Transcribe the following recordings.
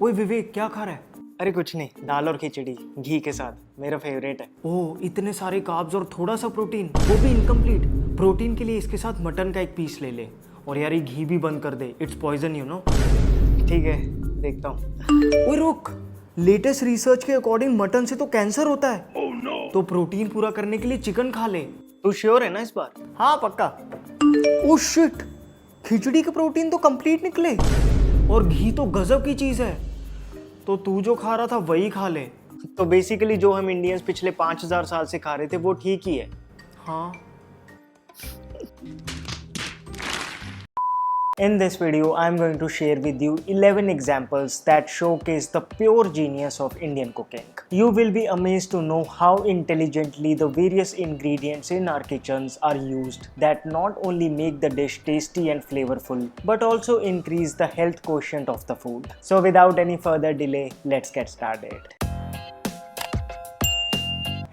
ओए विवेक, क्या खा रहा है? अरे कुछ नहीं, दाल और खिचड़ी घी के साथ, मेरा फेवरेट है। ओह, इतने सारे कार्ब्स और थोड़ा सा प्रोटीन, वो भी इनकम्प्लीट। प्रोटीन के लिए इसके साथ मटन का एक पीस ले ले। और यार ये घी भी बंद कर दे, इट्स पॉइजन यू नो। ठीक है, देखता हूँ। ओए रुक, लेटेस्ट रिसर्च के अकॉर्डिंग मटन से तो कैंसर होता है। oh, no. तो प्रोटीन पूरा करने के लिए चिकन खा ले। तू श्योर है ना इस बार? हाँ पक्का। ओह शिट, खिचड़ी के प्रोटीन तो कंप्लीट निकले और घी तो गजब की चीज है। तो तू जो खा रहा था वही खा ले। तो बेसिकली जो हम इंडियंस पिछले 5000 साल से खा रहे थे वो ठीक ही है। हाँ। In this video, I am going to share with you 11 examples that showcase the pure genius of Indian cooking. You will be amazed to know how intelligently the various ingredients in our kitchens are used that not only make the dish tasty and flavorful, but also increase the health quotient of the food. So without any further delay, let's get started.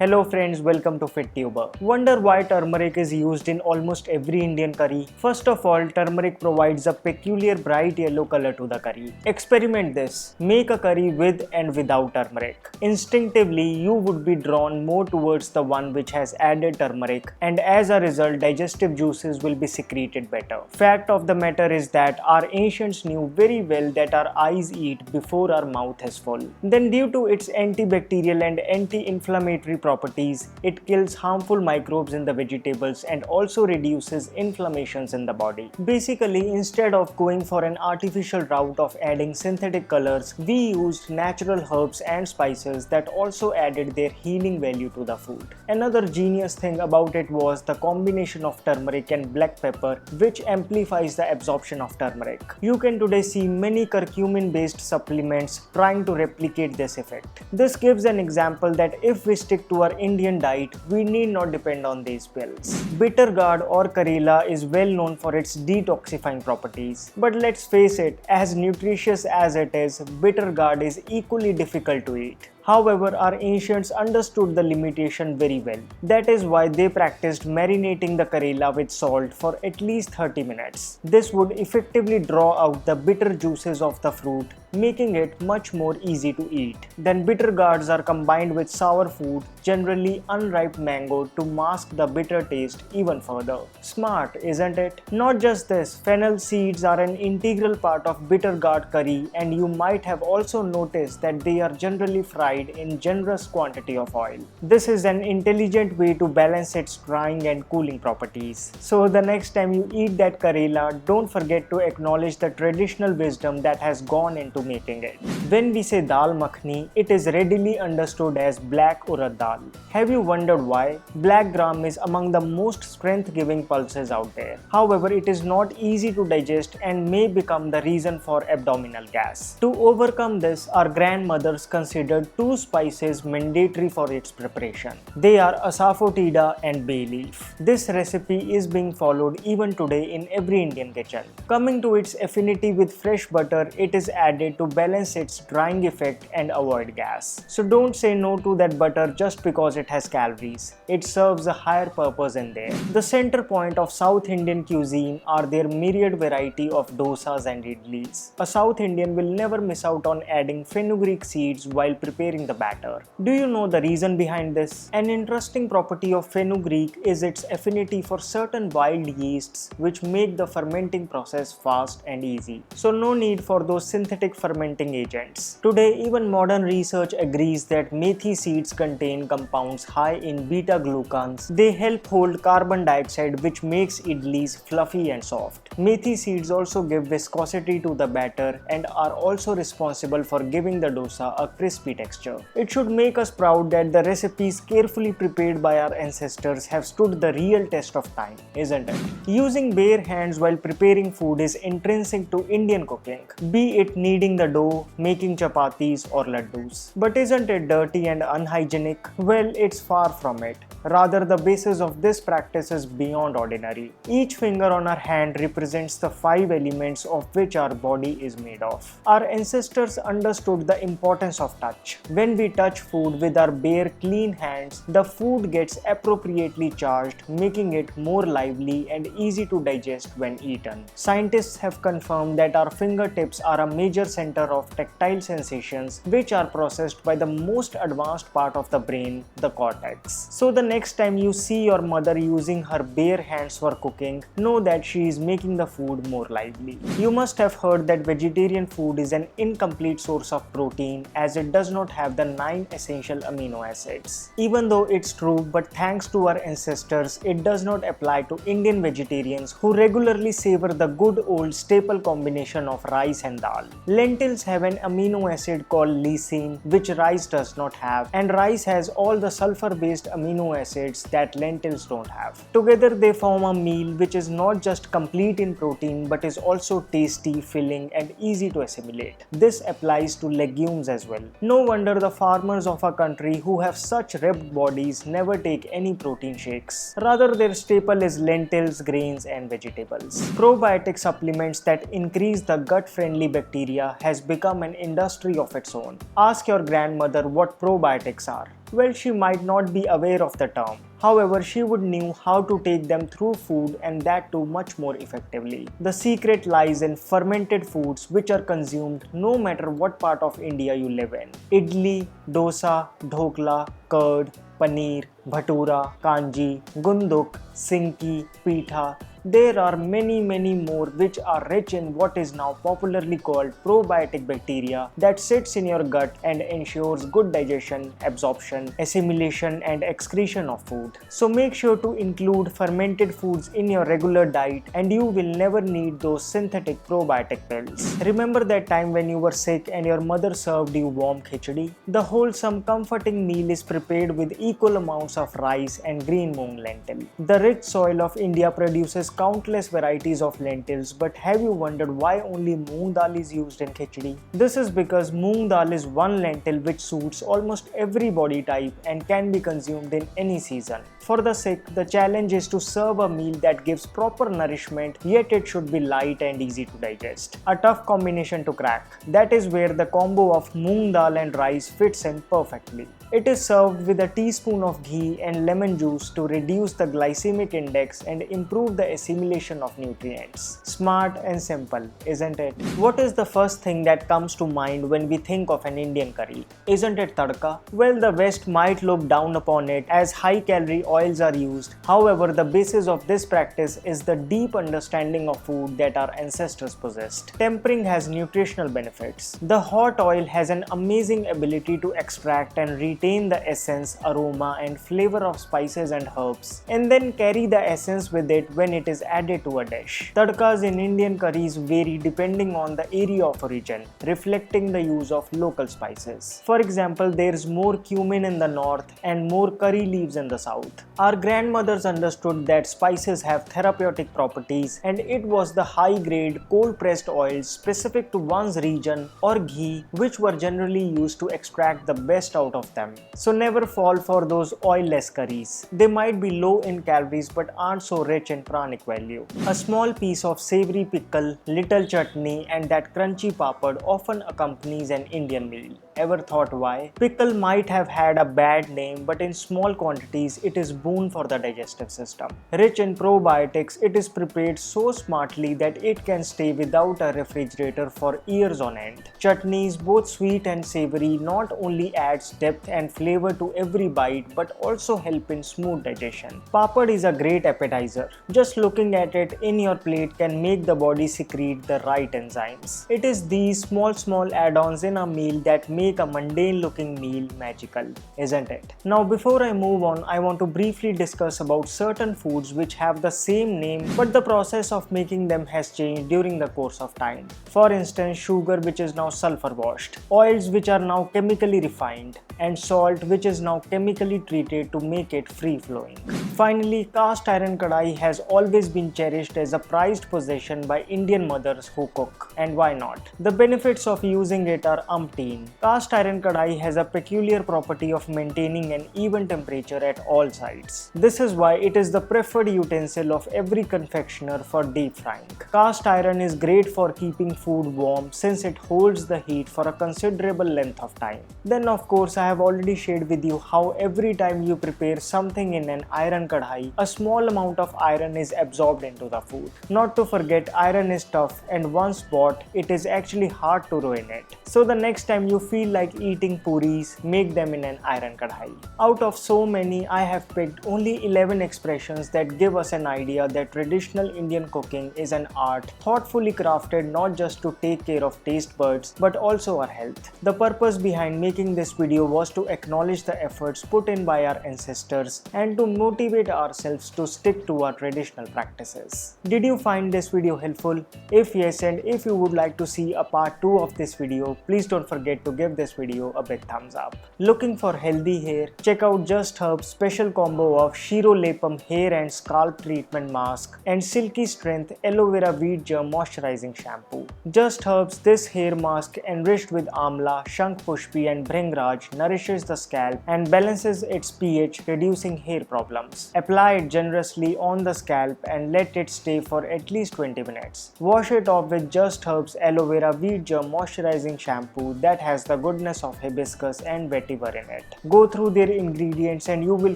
Hello friends, welcome to FitTuber. Wonder why turmeric is used in almost every Indian curry? First of all, turmeric provides a peculiar bright yellow color to the curry. Experiment this. Make a curry with and without turmeric. Instinctively, you would be drawn more towards the one which has added turmeric, and as a result, digestive juices will be secreted better. Fact of the matter is that our ancients knew very well that our eyes eat before our mouth is full. Then due to its antibacterial and anti-inflammatory properties, it kills harmful microbes in the vegetables and also reduces inflammations in the body. Basically, instead of going for an artificial route of adding synthetic colors, we used natural herbs and spices that also added their healing value to the food. Another genius thing about it was the combination of turmeric and black pepper, which amplifies the absorption of turmeric. You can today see many curcumin-based supplements trying to replicate this effect. This gives an example that if we stick to our Indian diet, we need not depend on these pills. Bitter gourd or Karela is well known for its detoxifying properties. But let's face it, as nutritious as it is, bitter gourd is equally difficult to eat. However, our ancients understood the limitation very well. That is why they practiced marinating the Karela with salt for at least 30 minutes. This would effectively draw out the bitter juices of the fruit, making it much more easy to eat. Then bitter gourds are combined with sour food, generally unripe mango, to mask the bitter taste even further. Smart, isn't it? Not just this, fennel seeds are an integral part of bitter gourd curry, and you might have also noticed that they are generally fried in generous quantity of oil. This is an intelligent way to balance its drying and cooling properties. So the next time you eat that Karela, don't forget to acknowledge the traditional wisdom that has gone into making it. When we say dal makhani, it is readily understood as black urad dal. Have you wondered why? Black gram is among the most strength-giving pulses out there. However, it is not easy to digest and may become the reason for abdominal gas. To overcome this, our grandmothers considered two spices mandatory for its preparation. They are asafoetida and bay leaf. This recipe is being followed even today in every Indian kitchen. Coming to its affinity with fresh butter, it is added to balance its drying effect and avoid gas. So don't say no to that butter just because it has calories. It serves a higher purpose in there. The center point of South Indian cuisine are their myriad variety of dosas and idlis. A South Indian will never miss out on adding fenugreek seeds while preparing the batter. Do you know the reason behind this? An interesting property of fenugreek is its affinity for certain wild yeasts which make the fermenting process fast and easy. So no need for those synthetic fermenting agents. Today, even modern research agrees that methi seeds contain compounds high in beta-glucans. They help hold carbon dioxide, which makes idlis fluffy and soft. Methi seeds also give viscosity to the batter and are also responsible for giving the dosa a crispy texture. It should make us proud that the recipes carefully prepared by our ancestors have stood the real test of time, isn't it? Using bare hands while preparing food is intrinsic to Indian cooking, be it kneading the dough, making chapatis or laddus. But isn't it dirty and unhygienic? Well, it's far from it. Rather, the basis of this practice is beyond ordinary. Each finger on our hand represents the 5 elements of which our body is made of. Our ancestors understood the importance of touch. When we touch food with our bare, clean hands, the food gets appropriately charged, making it more lively and easy to digest when eaten. Scientists have confirmed that our fingertips are a major center of tactile sensations which are processed by the most advanced part of the brain, the cortex. So the next time you see your mother using her bare hands for cooking, know that she is making the food more lively. You must have heard that vegetarian food is an incomplete source of protein as it does not have the 9 essential amino acids. Even though it's true, but thanks to our ancestors, it does not apply to Indian vegetarians who regularly savor the good old staple combination of rice and dal. Lentils have an amino acid called lysine, which rice does not have, and rice has all the sulfur-based amino acids that lentils don't have. Together they form a meal which is not just complete in protein but is also tasty, filling, and easy to assimilate. This applies to legumes as well. No wonder the farmers of our country who have such ripped bodies never take any protein shakes. Rather, their staple is lentils, grains, and vegetables. Probiotic supplements that increase the gut-friendly bacteria has become an industry of its own. Ask your grandmother what probiotics are. Well, she might not be aware of the term. However, she would know how to take them through food, and that too much more effectively. The secret lies in fermented foods which are consumed no matter what part of India you live in. Idli, dosa, dhokla, curd, paneer, bhatura, kanji, gunduk, sinki, pitha. There are many more which are rich in what is now popularly called probiotic bacteria that sits in your gut and ensures good digestion, absorption, assimilation, and excretion of food. So make sure to include fermented foods in your regular diet and you will never need those synthetic probiotic pills. Remember that time when you were sick and your mother served you warm khichdi? The wholesome, comforting meal is prepared with equal amounts of rice and green moong lentil. The rich soil of India produces countless varieties of lentils, but have you wondered why only moong dal is used in khichdi? This is because moong dal is one lentil which suits almost every body type and can be consumed in any season. For the sick, the challenge is to serve a meal that gives proper nourishment, yet it should be light and easy to digest. A tough combination to crack. That is where the combo of moong dal and rice fits in perfectly. It is served with a teaspoon of ghee and lemon juice to reduce the glycemic index and improve the assimilation of nutrients. Smart and simple, isn't it? What is the first thing that comes to mind when we think of an Indian curry? Isn't it tadka? Well, the West might look down upon it as high-calorie oils are used. However, the basis of this practice is the deep understanding of food that our ancestors possessed. Tempering has nutritional benefits. The hot oil has an amazing ability to extract and retain the essence, aroma, and flavor of spices and herbs, and then carry the essence with it when it is added to a dish. Tadkas in Indian curries vary depending on the area of origin, reflecting the use of local spices. For example, there is more cumin in the north and more curry leaves in the south. Our grandmothers understood that spices have therapeutic properties, and it was the high-grade, cold-pressed oils specific to one's region or ghee which were generally used to extract the best out of them. So never fall for those oilless curries. They might be low in calories but aren't so rich in pranic value. A small piece of savory pickle, little chutney, and that crunchy papad often accompanies an Indian meal. Ever thought why? Pickle might have had a bad name, but in small quantities it is boon for the digestive system. Rich in probiotics, it is prepared so smartly that it can stay without a refrigerator for years on end. Chutneys, both sweet and savory, not only adds depth and flavor to every bite but also help in smooth digestion. Papad is a great appetizer. Just looking at it in your plate can make the body secrete the right enzymes. It is these small add-ons in a meal that make a mundane looking meal magical, isn't it? Now before I move on, I want to briefly discuss about certain foods which have the same name but the process of making them has changed during the course of time. For instance, sugar which is now sulfur washed, oils which are now chemically refined, and salt which is now chemically treated to make it free flowing. Finally, cast iron kadhai has always been cherished as a prized possession by Indian mothers who cook. And why not? The benefits of using it are umpteen. cast iron kadhai has a peculiar property of maintaining an even temperature at all sides. This is why it is the preferred utensil of every confectioner for deep frying. Cast iron is great for keeping food warm since it holds the heat for a considerable length of time. Then of course I have already shared with you how every time you prepare something in an iron kadhai, a small amount of iron is absorbed into the food. Not to forget, iron is tough and once bought, it is actually hard to ruin it. So the next time you feel like eating puris, make them in an iron kadhai. Out of so many, I have picked only 11 expressions that give us an idea that traditional Indian cooking is an art thoughtfully crafted not just to take care of taste buds but also our health. The purpose behind making this video was to acknowledge the efforts put in by our ancestors and to motivate ourselves to stick to our traditional practices. Did you find this video helpful? If yes, and if you would like to see a part 2 of this video, please don't forget to give this video a big thumbs up. Looking for healthy hair? Check out Just Herb's special combo of Shirolepam hair and scalp treatment mask and Silky Strength Aloevera-Wheatgerm moisturizing shampoo. Just Herb's this hair mask enriched with amla, shankpushpi and bhringraj nourishes the scalp and balances its pH, reducing hair problems. Apply it generously on the scalp and let it stay for at least 20 minutes. Wash it off with Just Herb's Aloevera-Wheatgerm moisturizing shampoo that has the goodness of hibiscus and vetiver in it. Go through their ingredients and you will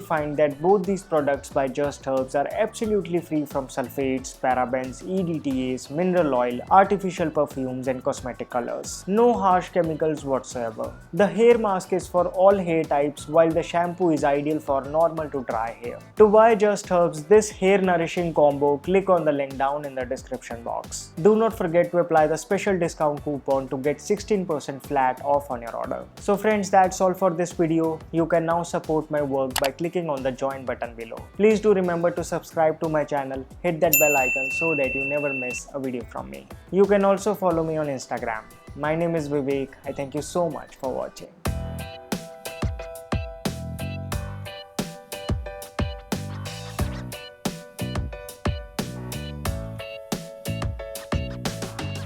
find that both these products by Just Herbs are absolutely free from sulfates, parabens, EDTAs, mineral oil, artificial perfumes and cosmetic colors. No harsh chemicals whatsoever. The hair mask is for all hair types while the shampoo is ideal for normal to dry hair. To buy Just Herbs this hair nourishing combo, click on the link down in the description box. Do not forget to apply the special discount coupon to get 16% flat off on your order. So friends, that's all for this video. You can now support my work by clicking on the join button below. Please do remember to subscribe to my channel, hit that bell icon so that you never miss a video from me. You can also follow me on Instagram. My name is Vivek. I thank you so much for watching.